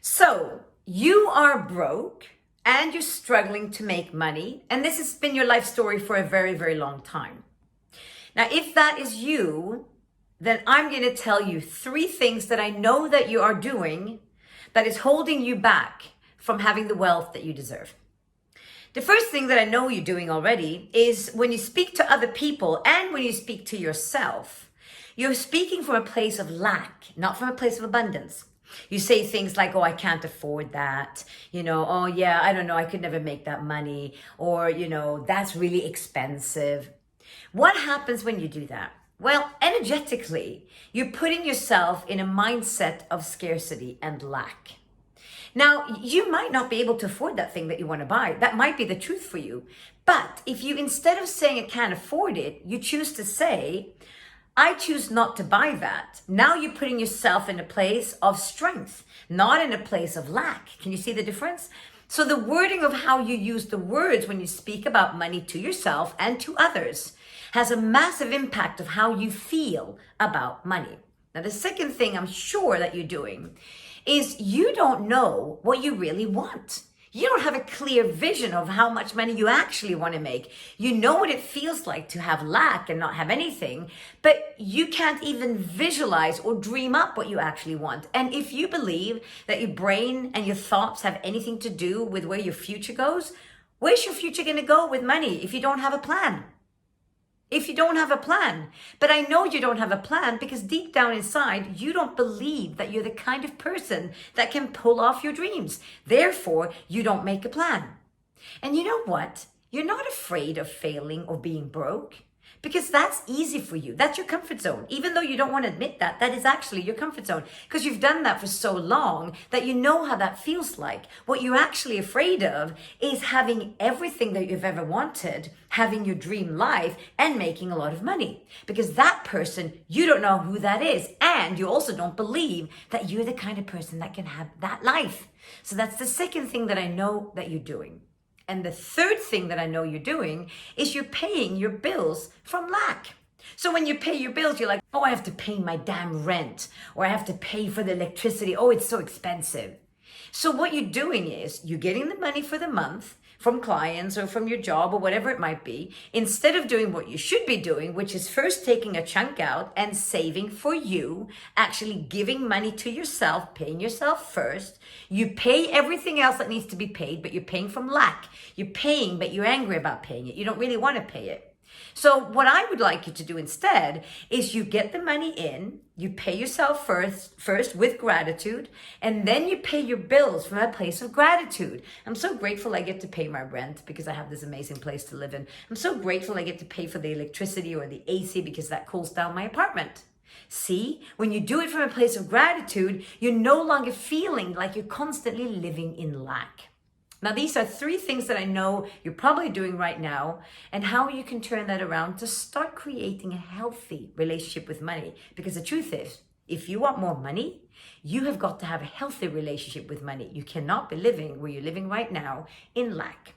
So you are broke and you're struggling to make money, and this has been your life story for a very, very long time. Now, if that is you, then I'm going to tell you 3 things that I know that you are doing that is holding you back from having the wealth that you deserve. The first thing that I know you're doing already is when you speak to other people and when you speak to yourself, you're speaking from a place of lack, not from a place of abundance. You say things like, oh, I can't afford that. Oh yeah, I don't know, I could never make that money. Or, that's really expensive. What happens when you do that? Well, energetically, you're putting yourself in a mindset of scarcity and lack. Now, you might not be able to afford that thing that you want to buy. That might be the truth for you. But if you, instead of saying I can't afford it, you choose to say, I choose not to buy that. Now you're putting yourself in a place of strength, not in a place of lack. Can you see the difference? So the wording of how you use the words when you speak about money to yourself and to others has a massive impact of how you feel about money. Now, the second thing I'm sure that you're doing is you don't know what you really want. You don't have a clear vision of how much money you actually want to make. You know what it feels like to have lack and not have anything, but you can't even visualize or dream up what you actually want. And if you believe that your brain and your thoughts have anything to do with where your future goes, where's your future going to go with money if you don't have a plan? If you don't have a plan. But I know you don't have a plan because deep down inside, you don't believe that you're the kind of person that can pull off your dreams. Therefore, you don't make a plan. And you know what? You're not afraid of failing or being broke because that's easy for you. That's your comfort zone. Even though you don't want to admit that, that is actually your comfort zone because you've done that for so long that you know how that feels like. What you're actually afraid of is having everything that you've ever wanted, having your dream life and making a lot of money, because that person, you don't know who that is. And you also don't believe that you're the kind of person that can have that life. So that's the second thing that I know that you're doing. And the third thing that I know you're doing is you're paying your bills from lack. So when you pay your bills, you're like, oh, I have to pay my damn rent, or I have to pay for the electricity. Oh, it's so expensive. So what you're doing is you're getting the money for the month from clients or from your job or whatever it might be, instead of doing what you should be doing, which is first taking a chunk out and saving for you, actually giving money to yourself, paying yourself first. You pay everything else that needs to be paid, but you're paying from lack. You're paying, but you're angry about paying it. You don't really want to pay it. So what I would like you to do instead is you get the money in, you pay yourself first with gratitude, and then you pay your bills from a place of gratitude. I'm so grateful I get to pay my rent because I have this amazing place to live in. I'm so grateful I get to pay for the electricity or the AC because that cools down my apartment. See, when you do it from a place of gratitude, you're no longer feeling like you're constantly living in lack. Now, these are 3 things that I know you're probably doing right now, and how you can turn that around to start creating a healthy relationship with money. Because the truth is, if you want more money, you have got to have a healthy relationship with money. You cannot be living where you're living right now in lack.